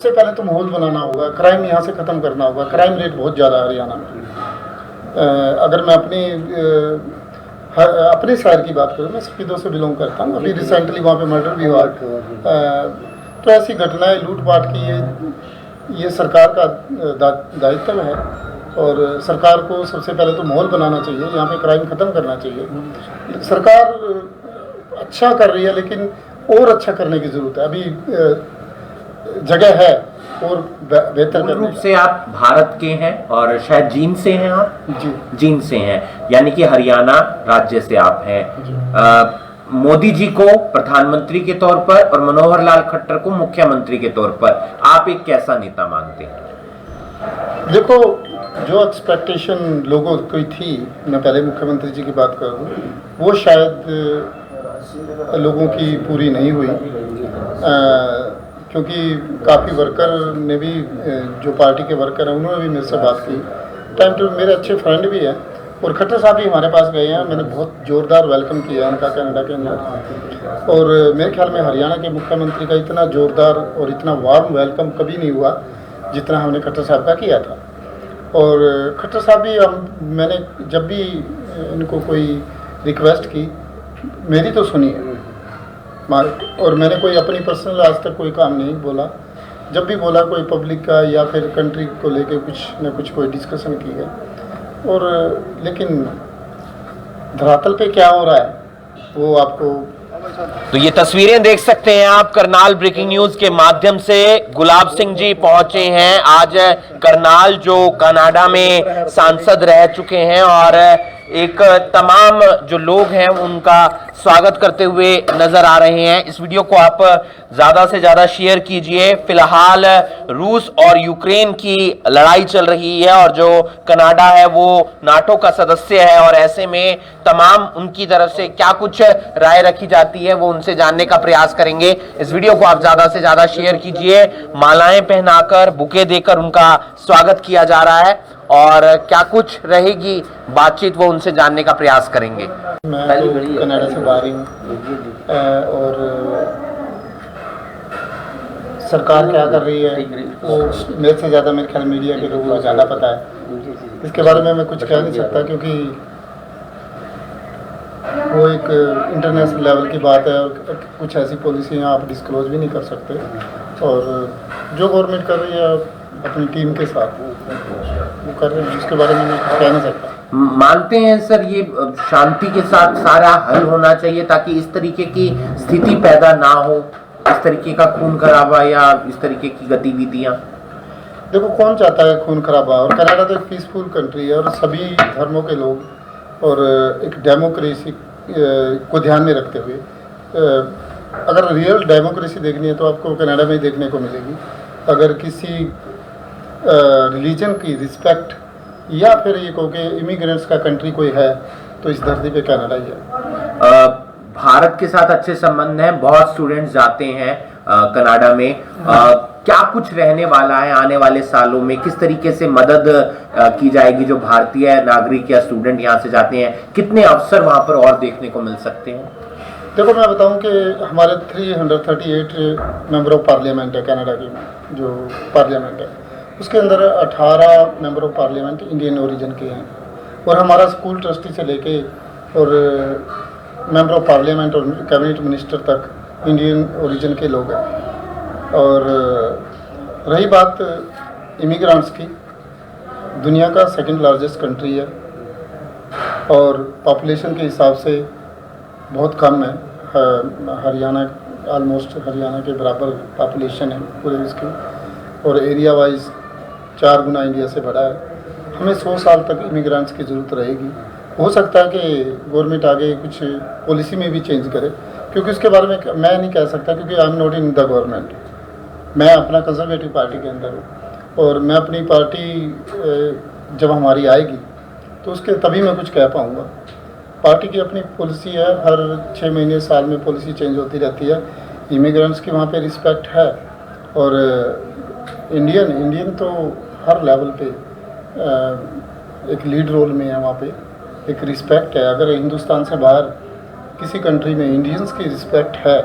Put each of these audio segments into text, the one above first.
सबसे पहले तो माहौल बनाना होगा, क्राइम यहाँ से ख़त्म करना होगा। क्राइम रेट बहुत ज़्यादा है हरियाणा में। अगर मैं अपने शहर की बात करूँ, मैं स्पीडो से बिलोंग करता हूँ। अभी रिसेंटली वहाँ पे मर्डर भी हुआ। तो ऐसी घटनाएं लूटपाट की ये सरकार का दायित्व है और सरकार को सबसे पहले तो माहौल बनाना चाहिए, यहाँ पे क्राइम ख़त्म करना चाहिए। सरकार अच्छा कर रही है लेकिन और अच्छा करने की ज़रूरत है। अभी जगह है और बेहतर मूल रूप से आप भारत के हैं और शायद जींद से हैं आप? जी, जींद से हैं, यानी कि हरियाणा राज्य से आप हैं। मोदी जी को प्रधानमंत्री के तौर पर और मनोहर लाल खट्टर को मुख्यमंत्री के तौर पर आप एक कैसा नेता मानते हैं? देखो, जो एक्सपेक्टेशन लोगों की थी, मैं पहले मुख्यमंत्री जी की बात करूँ, वो शायद लोगों की पूरी नहीं हुई। क्योंकि काफ़ी वर्कर ने भी, जो पार्टी के वर्कर हैं, उन्होंने भी मेरे से बात की। टाइम टू मेरे अच्छे फ्रेंड भी हैं और खट्टर साहब भी हमारे पास गए हैं। मैंने बहुत ज़ोरदार वेलकम किया उनका कनाडा के अंदर। और मेरे ख्याल में हरियाणा के मुख्यमंत्री का इतना ज़ोरदार और इतना वार्म वेलकम कभी नहीं हुआ जितना हमने खट्टर साहब का किया था। और खट्टर साहब भी, मैंने जब भी इनको कोई रिक्वेस्ट की, मेरी तो सुनी है, और मैंने कोई अपनी पर्सनल आज तक कोई काम नहीं बोला। जब भी बोला कोई पब्लिक का या फिर कंट्री को लेके कुछ न कुछ कोई डिस्कशन की है। और लेकिन धरातल पे क्या हो रहा है वो आपको। तो ये तस्वीरें देख सकते हैं आप, करनाल ब्रेकिंग न्यूज के माध्यम से गुलाब सिंह जी पहुंचे हैं। आज करनाल जो कनाडा में सांसद रह चुके हैं और एक तमाम जो लोग हैं उनका स्वागत करते हुए नजर आ रहे हैं। इस वीडियो को आप ज्यादा से ज्यादा शेयर कीजिए। फिलहाल रूस और यूक्रेन की लड़ाई चल रही है और जो कनाडा है वो नाटो का सदस्य है और ऐसे में तमाम उनकी तरफ से क्या कुछ राय रखी जाती है वो उनसे जानने का प्रयास करेंगे। इस वीडियो को आप ज्यादा से ज्यादा शेयर कीजिए। मालाएं पहनाकर, बुके देकर उनका स्वागत किया जा रहा है और क्या कुछ रहेगी बातचीत वो उनसे जानने का प्रयास करेंगे। मैं तो कनाडा से बाहर ही हूँ और सरकार क्या कर रही है वो मेरे से ज़्यादा, मेरे ख्याल मीडिया के लोगों को ज़्यादा पता है। इसके बारे में मैं कुछ कह नहीं सकता क्योंकि वो एक इंटरनेशनल लेवल की बात है और कुछ ऐसी पॉलिसियाँ आप डिस्क्लोज भी नहीं कर सकते। और जो गवर्नमेंट कर रही है अपनी टीम के साथ वो कर रहे हैं, जिसके बारे में मैं कह नहीं सकता। मानते हैं सर ये शांति के साथ सारा हल होना चाहिए ताकि इस तरीके की स्थिति पैदा ना हो, इस तरीके का खून खराबा या इस तरीके की गतिविधियां? देखो, कौन चाहता है खून खराबा? और कनाडा तो एक पीसफुल कंट्री है और सभी धर्मों के लोग और एक डेमोक्रेसी को ध्यान में रखते हुए, अगर रियल डेमोक्रेसी देखनी है तो आपको कनाडा में ही देखने को मिलेगी। अगर किसी रिलीजन की रिस्पेक्ट या फिर ये कहो कि इमिग्रेंट्स का कंट्री कोई है तो इस धरती पे कनाडा ही है। भारत के साथ अच्छे संबंध हैं, बहुत स्टूडेंट्स जाते हैं कनाडा में। क्या कुछ रहने वाला है आने वाले सालों में? किस तरीके से मदद की जाएगी जो भारतीय नागरिक या स्टूडेंट यहाँ से जाते हैं? कितने अवसर वहाँ पर और देखने को मिल सकते हैं? देखो, मैं बताऊं कि हमारे 338 मेंबर ऑफ पार्लियामेंट है कनाडा की, जो पार्लियामेंट है उसके अंदर 18 member of parliament Indian origin के हैं। और हमारा स्कूल ट्रस्टी से लेके और मेंबर ऑफ पार्लियामेंट और कैबिनेट मिनिस्टर तक इंडियन ओरिजिन के लोग हैं। और रही बात इमिग्रेंट्स की, दुनिया का सेकंड लार्जेस्ट कंट्री है और पॉपुलेशन के हिसाब से बहुत कम है। हरियाणा ऑलमोस्ट हरियाणा के बराबर पॉपुलेशन है पूरे इसकी, और एरिया वाइज 4 गुना इंडिया से बड़ा है। हमें 100 साल तक इमिग्रेंट्स की ज़रूरत रहेगी। हो सकता है कि गवर्नमेंट आगे कुछ पॉलिसी में भी चेंज करे, क्योंकि उसके बारे में मैं नहीं कह सकता क्योंकि I am not in the government. मैं अपना कंजर्वेटिव पार्टी के अंदर हूँ और मैं अपनी पार्टी जब हमारी आएगी तो उसके तभी मैं कुछ कह पाऊँगा। पार्टी की अपनी पॉलिसी है, हर 6 महीने साल में पॉलिसी चेंज होती रहती है। इमिग्रेंट्स की वहाँ पे रिस्पेक्ट है और इंडियन तो हर लेवल पे एक लीड रोल में है। वहाँ पे एक रिस्पेक्ट है। अगर हिंदुस्तान से बाहर किसी कंट्री में इंडियंस की रिस्पेक्ट है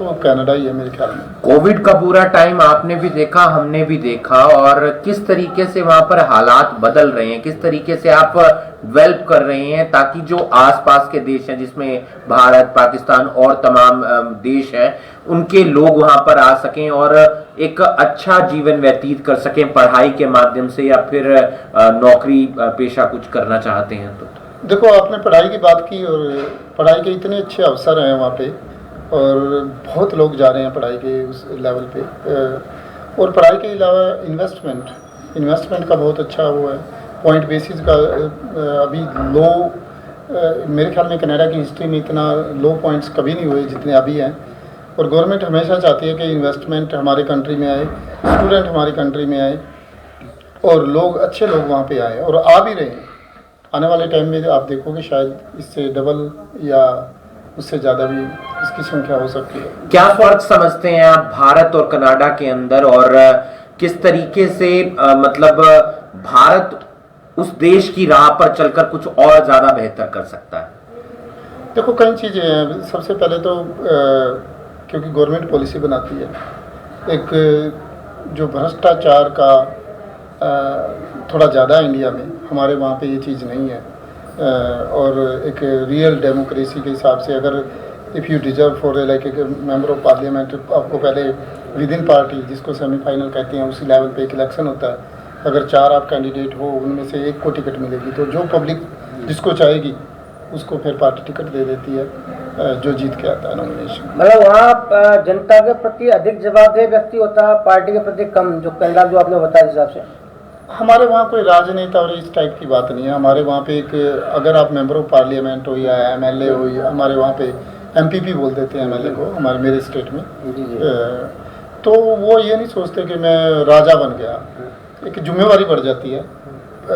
तो कनाडा ही है मेरे ख्याल में। कोविड का पूरा टाइम आपने भी देखा, हमने भी देखा, और किस तरीके से वहां पर हालात बदल रहे हैं, किस तरीके से आप डेवलप कर रहे हैं ताकि जो आसपास के देश हैं जिसमें भारत, पाकिस्तान और तमाम देश हैं, उनके लोग वहां पर आ सकें और एक अच्छा जीवन व्यतीत कर सकें पढ़ाई के माध्यम से, या फिर नौकरी पेशा कुछ करना चाहते हैं तो। देखो, आपने पढ़ाई की बात की, और पढ़ाई के इतने अच्छे अवसर हैं वहाँ पे, और बहुत लोग जा रहे हैं पढ़ाई के उस लेवल पे। और पढ़ाई के अलावा इन्वेस्टमेंट का बहुत अच्छा वो है, पॉइंट बेसिस का। अभी लो, मेरे ख्याल में कनाडा की हिस्ट्री में इतना लो पॉइंट्स कभी नहीं हुए जितने अभी हैं। और गवर्नमेंट हमेशा चाहती है कि इन्वेस्टमेंट हमारे कंट्री में आए, स्टूडेंट हमारी कंट्री में आए, और लोग, अच्छे लोग वहाँ पे आए, और आ भी रहे हैं। आने वाले टाइम में आप देखोगे शायद इससे डबल या उससे ज़्यादा भी इसकी संख्या हो सकती है। क्या फर्क समझते हैं आप भारत और कनाडा के अंदर, और किस तरीके से मतलब भारत उस देश की राह पर चलकर कुछ और ज़्यादा बेहतर कर सकता है? देखो, कई चीज़ें हैं। सबसे पहले तो क्योंकि गवर्नमेंट पॉलिसी बनाती है, एक जो भ्रष्टाचार का थोड़ा ज़्यादा इंडिया में, हमारे वहाँ पे ये चीज़ नहीं है। और एक रियल डेमोक्रेसी के हिसाब से, अगर if you deserve for like एक मेंबर ऑफ पार्लियामेंट, आपको पहले विद इन पार्टी, जिसको सेमीफाइनल कहते हैं, उसी लेवल पे एक इलेक्शन होता है। अगर 4 आप कैंडिडेट हो, उनमें से एक को टिकट मिलेगी, तो जो पब्लिक जिसको चाहेगी उसको फिर पार्टी टिकट दे देती है, जो जीत के आता है नॉमिनेशन। मतलब वहाँ जनता के प्रति अधिक जवाबदेह व्यक्ति होता है, पार्टी के प्रति कम, जो कनाडा जो आपने बताया हिसाब से। हमारे वहाँ कोई राजनेता और इस टाइप की बात नहीं है। हमारे वहाँ पे एक, अगर आप मेंबर ऑफ पार्लियामेंट हो या एमएलए हो, या हमारे वहाँ पे एमपीपी बोल देते हैं एमएलए को, मेरे स्टेट में, तो वो ये नहीं सोचते कि मैं राजा बन गया। एक जिम्मेवारी बढ़ जाती है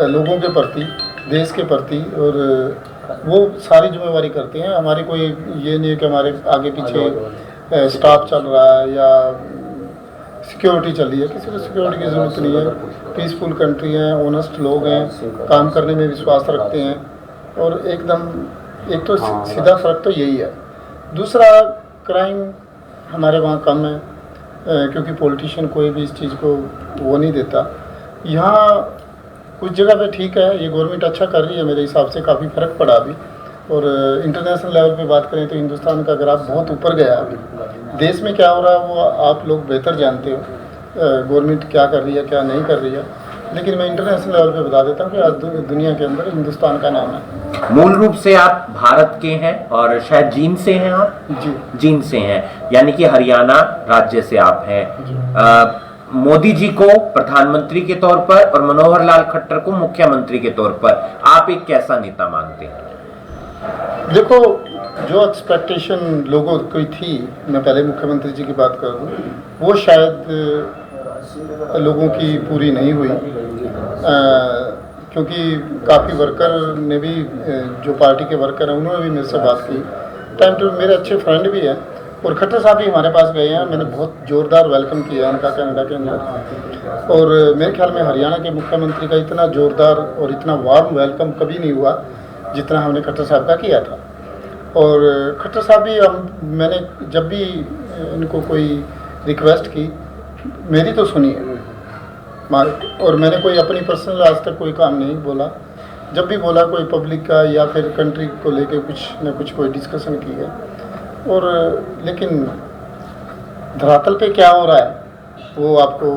लोगों के प्रति, देश के प्रति, और वो सारी जिम्मेवारी करते हैं। हमारी कोई ये नहीं है कि हमारे आगे पीछे स्टाफ चल रहा है या सिक्योरिटी चल रही है। किसी को सिक्योरिटी की ज़रूरत नहीं है। पीसफुल कंट्री है, ऑनेस्ट लोग हैं, काम करने में विश्वास रखते हैं, और एकदम, एक तो सीधा फर्क तो यही है। दूसरा, क्राइम हमारे वहाँ कम है, क्योंकि पॉलिटिशियन कोई भी इस चीज़ को वो नहीं देता। यहाँ कुछ जगह पे ठीक है, ये गवर्नमेंट अच्छा कर रही है, मेरे हिसाब से काफ़ी फ़र्क पड़ा अभी। और इंटरनेशनल लेवल पे बात करें तो हिंदुस्तान का ग्राफ बहुत ऊपर गया अभी। देश में क्या हो रहा है वो आप लोग बेहतर जानते हो, गवर्नमेंट क्या कर रही है, क्या नहीं कर रही है। लेकिन मैं इंटरनेशनल लेवल पे बता देता हूँ कि आज दुनिया के अंदर हिंदुस्तान का नाम है। मूल रूप से आप भारत के हैं और शायद जींद से हैं आप? जी, जींद से हैं, यानी कि हरियाणा राज्य से आप हैं। मोदी जी को प्रधानमंत्री के तौर पर और मनोहर लाल खट्टर को मुख्यमंत्री के तौर पर आप एक कैसा नेता मानते हैं? देखो, जो एक्सपेक्टेशन लोगों की थी, मैं पहले मुख्यमंत्री जी की बात कर दूँ, वो शायद लोगों की पूरी नहीं हुई, क्योंकि काफ़ी वर्कर ने भी, जो पार्टी के वर्कर हैं, उन्होंने भी मेरे से बात की। टाइम टू, मेरे अच्छे फ्रेंड भी हैं, और खट्टर साहब भी हमारे पास गए हैं। मैंने बहुत ज़ोरदार वेलकम किया उनका कनाडा के अंदर, और मेरे ख्याल में हरियाणा के मुख्यमंत्री का इतना ज़ोरदार और इतना वार्म वेलकम कभी नहीं हुआ जितना हमने खट्टर साहब का किया था। और खट्टर साहब भी, मैंने जब भी इनको कोई रिक्वेस्ट की, मेरी तो सुनी है, और मैंने कोई अपनी पर्सनल आज तक कोई काम नहीं बोला। जब भी बोला कोई पब्लिक का या फिर कंट्री को लेके कुछ न कुछ कोई डिस्कशन की है। और लेकिन धरातल पे क्या हो रहा है वो आपको,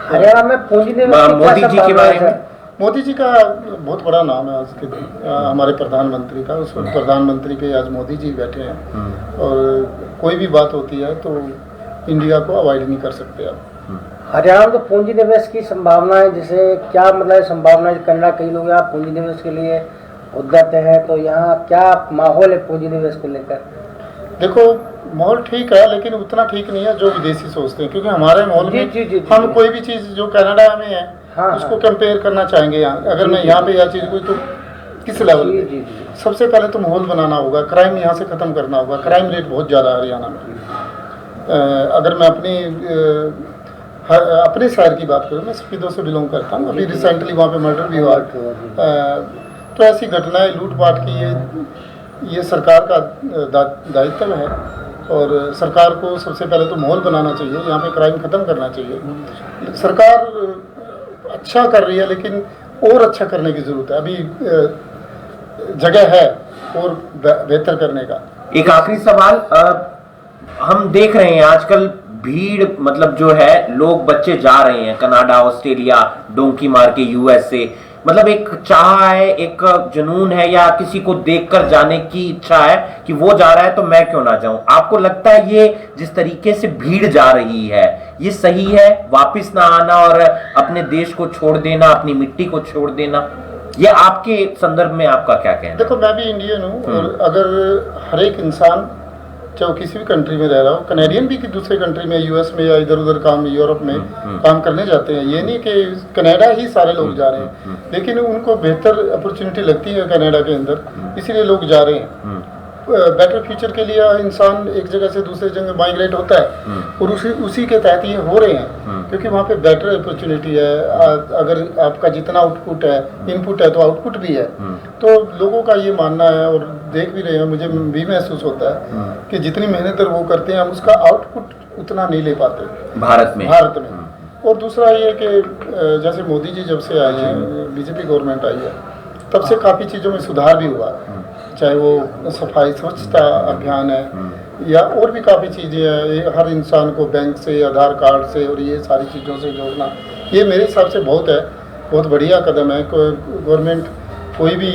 हरियाणा में पूंजी निवेश मोदी जी के बारे में, मोदी जी का बहुत बड़ा नाम है आज के दिन, हमारे प्रधानमंत्री का। उस प्रधानमंत्री पे आज मोदी जी बैठे हैं, और कोई भी बात होती है तो इंडिया को अवॉइड नहीं कर सकते आप। हरियाणा में तो पूंजी निवेश की संभावना है, जैसे क्या मतलब संभावना है? कनाडा कई लोग यहाँ पूंजी निवेश के लिए उद्यत है, तो यहाँ क्या माहौल है पूंजी निवेश को लेकर? देखो, माहौल ठीक है, लेकिन उतना ठीक नहीं है जो विदेशी सोचते हैं, क्योंकि हमारे माहौल में हम कोई भी चीज़ जो कनाडा में है, उसको कंपेयर करना चाहेंगे यहाँ। अगर मैं यहाँ पे यह चीज़ कोई, तो किस लेवल पे? सबसे पहले तो माहौल बनाना होगा, क्राइम यहाँ से ख़त्म करना होगा। क्राइम रेट बहुत ज़्यादा है हरियाणा में। अगर मैं अपने शहर की बात करूँ, मैं स्पीडो से बिलोंग करता हूँ। अभी रिसेंटली वहाँ पे मर्डर भी हुआ। तो ऐसी घटनाएं, लूटपाट की, ये सरकार का दायित्व है, और सरकार को सबसे पहले तो माहौल बनाना चाहिए, यहाँ पे क्राइम ख़त्म करना चाहिए। सरकार अच्छा कर रही है लेकिन और अच्छा करने की ज़रूरत है, अभी जगह है और बेहतर करने का। एक आखिरी सवाल, हम देख रहे हैं आजकल भीड़, मतलब जो है लोग बच्चे जा रहे हैं कनाडा, ऑस्ट्रेलिया, डोंकी मार के यूएसए, मतलब एक चाह है, एक जुनून है, या किसी को देखकर जाने की इच्छा है कि वो जा रहा है तो मैं क्यों ना जाऊं। आपको लगता है ये जिस तरीके से भीड़ जा रही है ये सही है, वापस ना आना और अपने देश को छोड़ देना, अपनी मिट्टी को छोड़ देना, ये आपके संदर्भ में आपका क्या कहना है? देखो, मैं भी इंडियन हूँ और अगर हर एक इंसान चाहे वो किसी भी कंट्री में रह रहा हो, कनेडियन भी कि दूसरे कंट्री में, यूएस में या इधर उधर काम, यूरोप में काम करने जाते हैं, ये नहीं कि कनाडा ही सारे लोग जा रहे हैं, लेकिन उनको बेहतर अपॉर्चुनिटी लगती है कनाडा के अंदर, इसीलिए लोग जा रहे हैं। बेटर फ्यूचर के लिए इंसान एक जगह से दूसरी जगह माइग्रेट होता है और उसी के तहत ये हो रहे हैं, क्योंकि वहाँ पे बेटर अपॉर्चुनिटी है। अगर आपका जितना आउटपुट है, इनपुट है, तो आउटपुट भी है। तो लोगों का ये मानना है और देख भी रहे हैं, मुझे भी महसूस होता है कि जितनी मेहनत वो करते हैं हम उसका आउटपुट उतना नहीं ले पाते भारत में। और दूसरा ये कि जैसे मोदी जी जब से आए हैं, बीजेपी गवर्नमेंट आई है, तब से काफ़ी चीज़ों में सुधार भी हुआ, चाहे वो सफाई स्वच्छता अभियान है या और भी काफ़ी चीज़ें हैं। हर इंसान को बैंक से, आधार कार्ड से और ये सारी चीज़ों से जोड़ना, ये मेरे हिसाब से बहुत बढ़िया कदम है। गवर्नमेंट कोई भी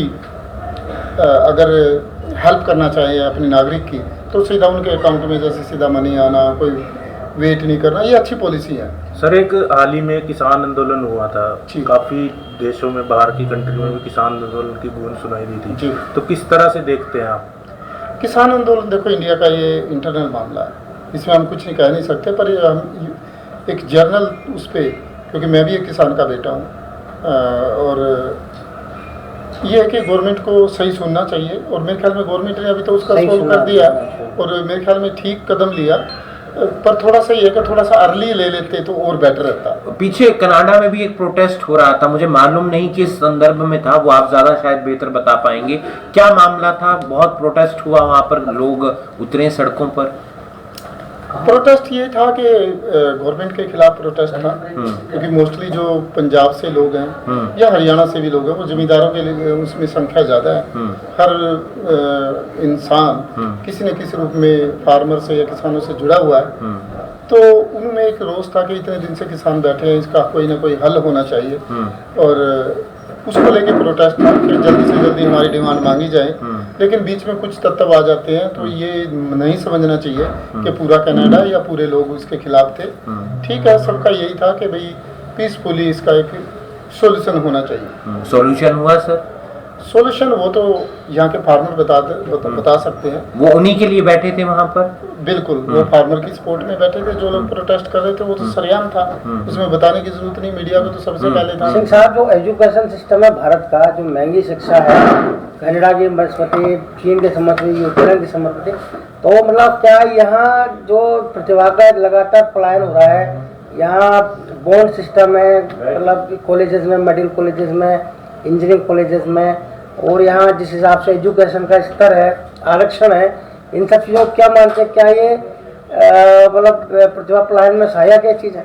अगर हेल्प करना चाहे अपने नागरिक की, तो सीधा उनके अकाउंट में जैसे सीधा मनी आना, कोई वेट नहीं करना, ये अच्छी पॉलिसी है। सर, एक हाल ही में किसान आंदोलन हुआ था, काफ़ी देशों में, बाहर की कंट्री में भी किसान आंदोलन की गूंज सुनाई दी थी जी। तो किस तरह से देखते हैं आप किसान आंदोलन? देखो, इंडिया का ये इंटरनल मामला है, इसमें हम कुछ नहीं कह नहीं सकते, पर हम एक जर्नल उस पर, क्योंकि मैं भी एक किसान का बेटा हूँ, और ये है कि गवर्नमेंट को सही सुनना चाहिए, और मेरे ख्याल में गवर्नमेंट ने अभी तो उसका सोल्व कर दिया और मेरे ख्याल में ठीक कदम लिया, पर थोड़ा सा ये कि थोड़ा सा अर्ली ले लेते तो और बेटर रहता। पीछे कनाडा में भी एक प्रोटेस्ट हो रहा था, मुझे मालूम नहीं किस संदर्भ में था, वो आप ज्यादा शायद बेहतर बता पाएंगे, क्या मामला था? बहुत प्रोटेस्ट हुआ वहां पर, लोग उतरे सड़कों पर। प्रोटेस्ट ये था कि गवर्नमेंट के खिलाफ प्रोटेस्ट था, क्योंकि मोस्टली जो पंजाब से लोग हैं या हरियाणा से भी लोग हैं, वो जमींदारों के लिए उसमें संख्या ज़्यादा है। हर इंसान किसी न किसी रूप में फार्मर से या किसानों से जुड़ा हुआ है, तो उनमें एक रोष था कि इतने दिन से किसान बैठे हैं, इसका कोई ना कोई हल होना चाहिए, और उसको लेके प्रोटेस्ट था कि जल्दी से जल्दी हमारी डिमांड मांगी जाए। लेकिन बीच में कुछ तत्व आ जाते हैं, तो ये नहीं समझना चाहिए कि पूरा कनाडा या पूरे लोग उसके खिलाफ थे। ठीक है, सबका यही था कि भाई पीसफुली इसका एक सॉल्यूशन होना चाहिए। सॉल्यूशन हुआ सर? सॉल्यूशन वो तो यहाँ के फार्मर बता सकते हैं। वो उन्हीं के लिए बैठे थे वहाँ पर? बिल्कुल, वो फार्मर की सपोर्ट में बैठे थे। जो लोग प्रोटेस्ट कर रहे थे वो तो सरेआम था, उसमें बताने की जरूरत नहीं, मीडिया को तो सबसे पहले था। सिंह साहब, जो एजुकेशन सिस्टम है भारत का, जो महंगी शिक्षा है, कनाडा की समझते, चीन के समझते, यूक्रेन की समझते, तो मतलब क्या यहाँ जो प्रतिभा का लगातार पलायन हो रहा है, यहाँ बॉन्ड सिस्टम है, मतलब कॉलेजेस में, मेडिकल कॉलेजेस में, इंजीनियरिंग कॉलेजेस में, और यहाँ जिस हिसाब से एजुकेशन का स्तर है, आरक्षण है, इन सब चीज़ों को क्या मानते हैं? क्या ये मतलब प्रतिभा पलायन में सहायक है चीज़ है?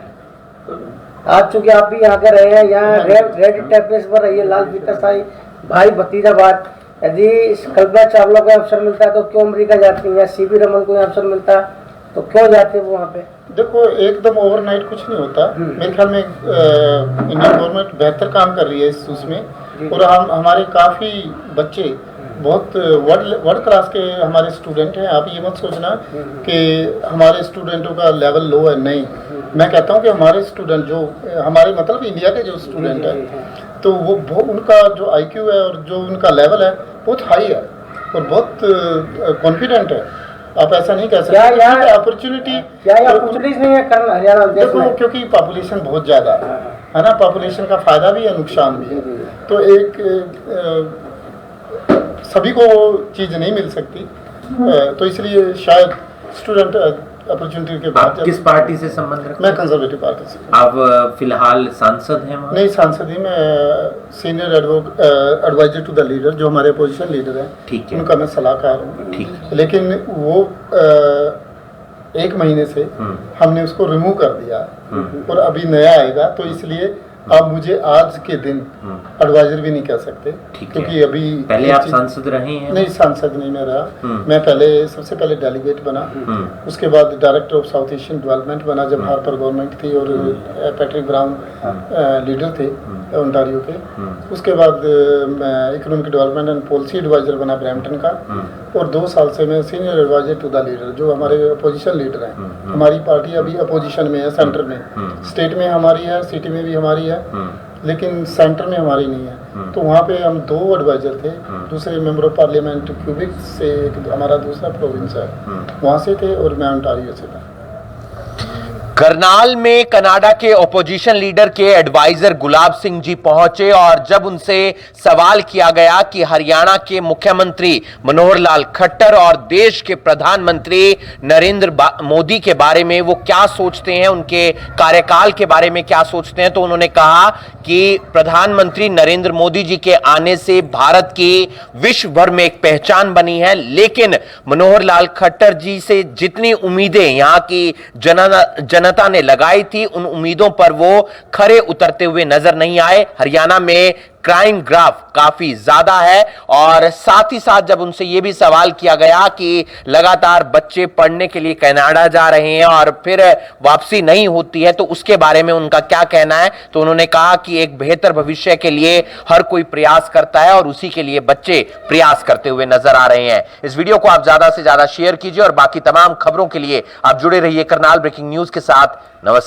आज चूंकि आप भी यहाँ के रहे हैं, यहाँ रेड टेपेस पर रहिए, लाल फीताशाही, भाई भतीजा बात, यदि कल्पना चावला को अवसर मिलता है तो क्यों अमेरिका जाती है, या सीवी रमन को अवसर मिलता है तो क्यों जाते हैं वो वहाँ पे? देखो, एकदम ओवरनाइट कुछ नहीं होता। मेरे ख्याल में इंडियन गवर्नमेंट बेहतर काम कर रही है इस उसमें, और हमारे काफ़ी बच्चे बहुत वर्ल्ड क्लास के हमारे स्टूडेंट हैं। आप ये मत सोचना कि हमारे स्टूडेंटों का लेवल लो है, नहीं। मैं कहता हूँ कि हमारे स्टूडेंट जो हमारे मतलब इंडिया के जो स्टूडेंट हैं, तो वो उनका जो IQ है और जो उनका लेवल है बहुत हाई है और बहुत कॉन्फिडेंट है। आप ऐसा नहीं कह सकते। अपॉर्चुनिटी नहीं है हरियाणा देखो, क्योंकि पॉपुलेशन बहुत ज़्यादा है ना, पॉपुलेशन का फ़ायदा भी है, नुकसान भी है। तो एक सभी को चीज़ नहीं मिल सकती, तो इसलिए शायद स्टूडेंट अपॉर्चुनिटी के बाद। किस पार्टी से संबंध रखते हैं? मैं कंजर्वेटिव पार्टी से। आप फिलहाल सांसद हैं वहाँ? नहीं, सांसद ही मैं senior adviser to the leader, जो हमारे अपोजिशन लीडर हैं, ठीक है, उनका मैं सलाहकार हूँ। ठीक। लेकिन वो 1 महीने से हमने उसको रिमूव कर दिया और अभी नया आएगा, तो इसलिए आप मुझे आज के दिन एडवाइजर भी नहीं कह सकते, क्योंकि अभी पहले आप सांसद रहे हैं? नहीं, सांसद नहीं मैं रहा। मैं पहले सबसे पहले डेलीगेट बना, उसके बाद director of South Asian development बना जब हार्पर गवर्नमेंट थी और पैट्रिक ब्राउन लीडर थे ओंटारियो के। उसके बाद मैं economic development and policy adviser बना ब्रैम्पटन का, और 2 साल से मैं senior adviser to the leader, जो हमारे अपोजिशन लीडर हैं। हमारी पार्टी अभी अपोजिशन में है, सेंटर में, स्टेट में हमारी है, सिटी में भी हमारी है, लेकिन सेंटर में हमारी नहीं है। तो वहाँ पे हम 2 एडवाइजर थे, दूसरे मेंबर ऑफ पार्लियामेंट क्यूबिक से, एक हमारा दूसरा प्रोविंस है वहाँ से थे, और मैं ओंटारियो से था। करनाल में कनाडा के ओपोजिशन लीडर के एडवाइजर गुलाब सिंह जी पहुंचे और जब उनसे सवाल किया गया कि हरियाणा के मुख्यमंत्री मनोहर लाल खट्टर और देश के प्रधानमंत्री नरेंद्र मोदी के बारे में वो क्या सोचते हैं, उनके कार्यकाल के बारे में क्या सोचते हैं, तो उन्होंने कहा कि प्रधानमंत्री नरेंद्र मोदी जी के आने से भारत की विश्व भर में एक पहचान बनी है, लेकिन मनोहर लाल खट्टर जी से जितनी उम्मीदें यहां की जनता ने लगाई थी, उन उम्मीदों पर वो खरे उतरते हुए नजर नहीं आए। हरियाणा में क्राइम ग्राफ काफी ज्यादा है, और साथ ही साथ जब उनसे यह भी सवाल किया गया कि लगातार बच्चे पढ़ने के लिए कनाडा जा रहे हैं और फिर वापसी नहीं होती है, तो उसके बारे में उनका क्या कहना है, तो उन्होंने कहा कि एक बेहतर भविष्य के लिए हर कोई प्रयास करता है और उसी के लिए बच्चे प्रयास करते हुए नजर आ रहे हैं। इस वीडियो को आप ज्यादा से ज्यादा शेयर कीजिए और बाकी तमाम खबरों के लिए आप जुड़े रहिए करनाल ब्रेकिंग न्यूज के साथ। नमस्कार।